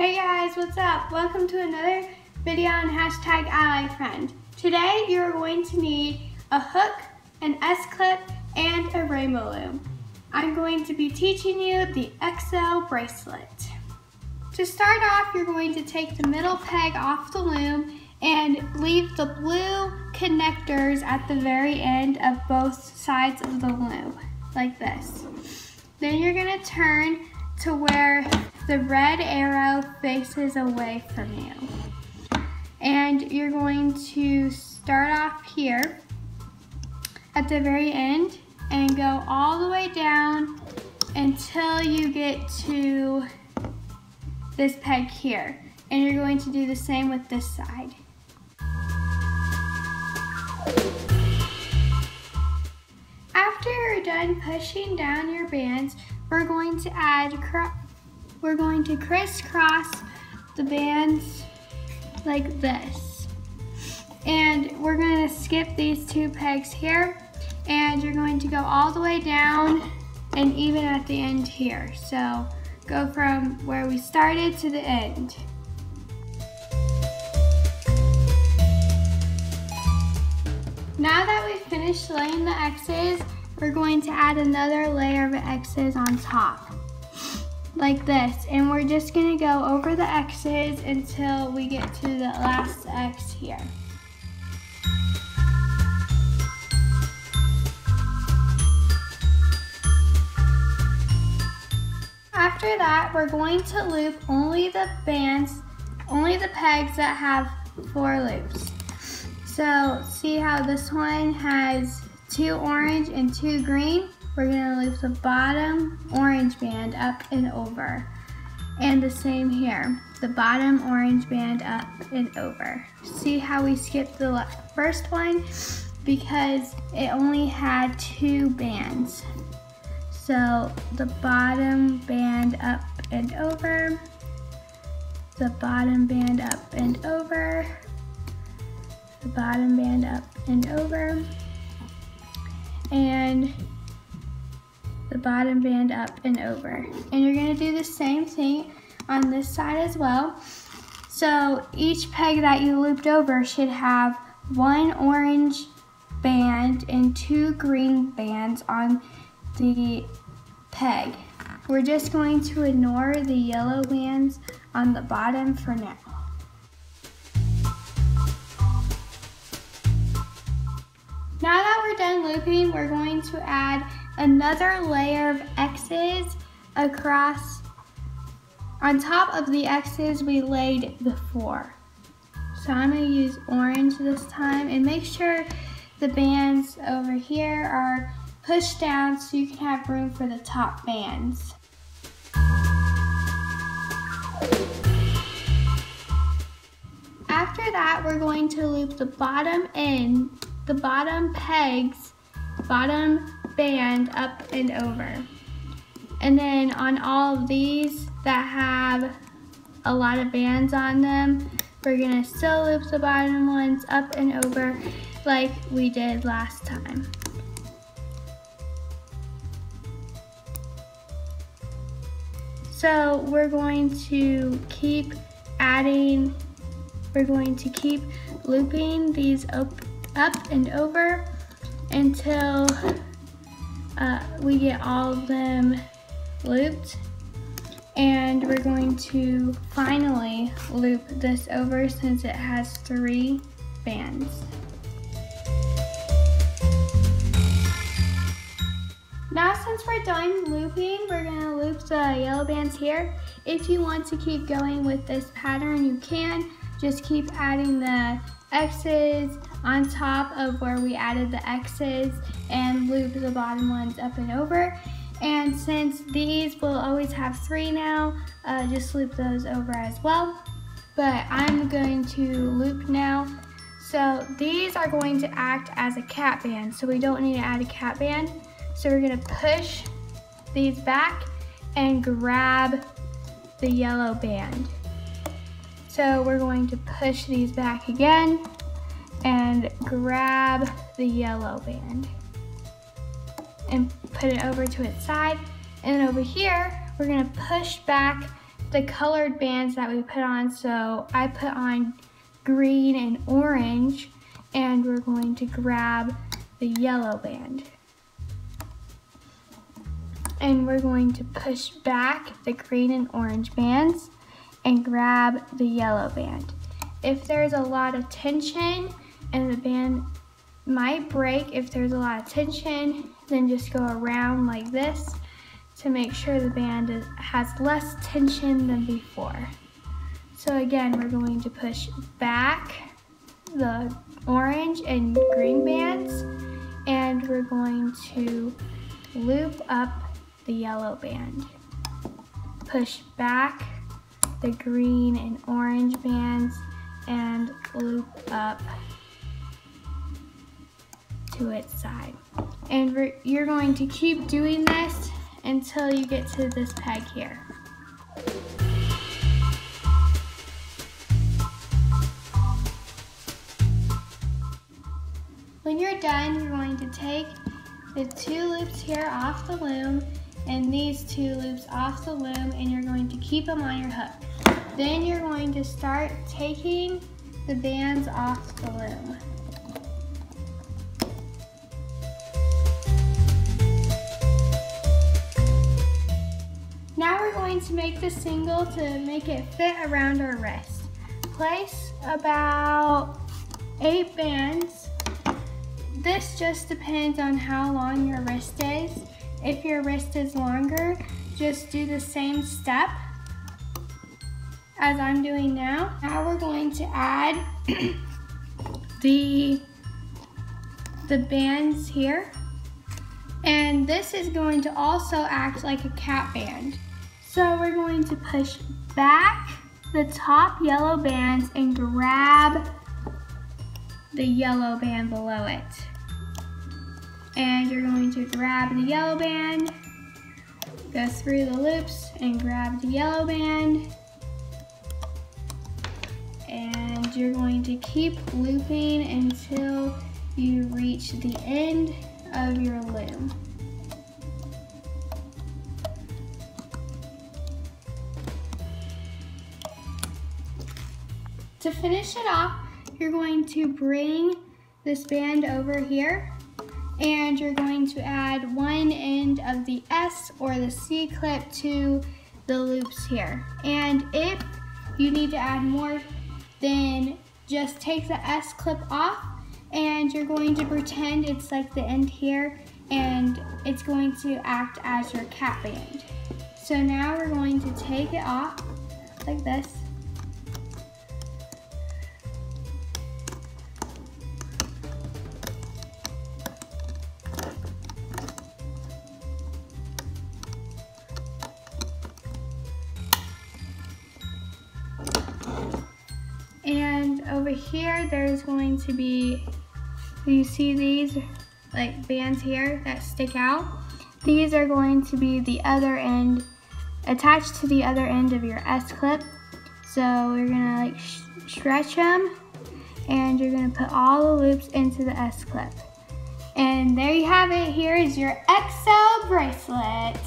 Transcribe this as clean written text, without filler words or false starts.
Hey guys, what's up? Welcome to another video on hashtag ALLYFRIEND. Today you're going to need a hook, an S-clip, and a rainbow loom. I'm going to be teaching you the XL bracelet. To start off, you're going to take the middle peg off the loom and leave the blue connectors at the very end of both sides of the loom, like this. Then you're going to turn to where the red arrow faces away from you. And you're going to start off here at the very end and go all the way down until you get to this peg here. And you're going to do the same with this side. After you're done pushing down your bands, we're going to crisscross the bands like this. And we're going to skip these two pegs here, and you're going to go all the way down and even at the end here. So go from where we started to the end. Now that we've finished laying the X's, we're going to add another layer of X's on top, like this. And we're just gonna go over the X's until we get to the last X here. After that, we're going to loop only the bands, only the pegs that have 4 loops. So see how this one has 2 orange and 2 green? We're gonna loop the bottom orange band up and over. And the same here, the bottom orange band up and over. See how we skipped the first one? Because it only had 2 bands. So the bottom band up and over, the bottom band up and over, the bottom band up and over, and the bottom band up and over. And you're gonna do the same thing on this side as well. So each peg that you looped over should have 1 orange band and 2 green bands on the peg. We're just going to ignore the yellow bands on the bottom for now. Now that we're done looping, we're going to add another layer of X's across. On top of the X's we laid before. So I'm going to use orange this time, and make sure the bands over here are pushed down so you can have room for the top bands. After that, we're going to loop the bottom end, the bottom pegs, bottom band up and over. And then on all of these that have a lot of bands on them, we're gonna still loop the bottom ones up and over like we did last time. So we're going to keep adding, we're going to keep looping these up and over until we get all of them looped. And we're going to finally loop this over since it has 3 bands. Now since we're done looping, we're going to loop the yellow bands here. If you want to keep going with this pattern, you can. Just keep adding the X's on top of where we added the X's and loop the bottom ones up and over. And since these will always have 3 now, just loop those over as well. But I'm going to loop now. So these are going to act as a cap band, so we don't need to add a cap band. So we're gonna push these back and grab the yellow band. So we're going to push these back again and grab the yellow band and put it over to its side. And then over here, we're gonna push back the colored bands that we put on. So I put on green and orange, and we're going to grab the yellow band. And we're going to push back the green and orange bands and grab the yellow band. If there's a lot of tension and the band might break, if there's a lot of tension, then just go around like this to make sure the band has less tension than before. So again, we're going to push back the orange and green bands, and we're going to loop up the yellow band. Push back the green and orange bands and loop up to its side. And you're going to keep doing this until you get to this peg here. When you're done, you're going to take the 2 loops here off the loom and these 2 loops off the loom, and you're going to keep them on your hook. Then you're going to start taking the bands off the loom. Now we're going to make the single to make it fit around our wrist. Place about 8 bands. This just depends on how long your wrist is. If your wrist is longer, just do the same step as I'm doing now. Now we're going to add the bands here. And this is going to also act like a cap band. So we're going to push back the top yellow bands and grab the yellow band below it. And you're going to grab the yellow band, go through the loops and grab the yellow band. And you're going to keep looping until you reach the end of your loom. To finish it off, you're going to bring this band over here, and you're going to add one end of the S or the C clip to the loops here. And if you need to add more, then just take the S clip off, and you're going to pretend it's like the end here, and it's going to act as your cap band. So now we're going to take it off like this. And over here, there's going to be, you see these like bands here that stick out? These are going to be the other end, attached to the other end of your S clip. So we're gonna like stretch them, and you're gonna put all the loops into the S clip. And there you have it. Here is your XL bracelet.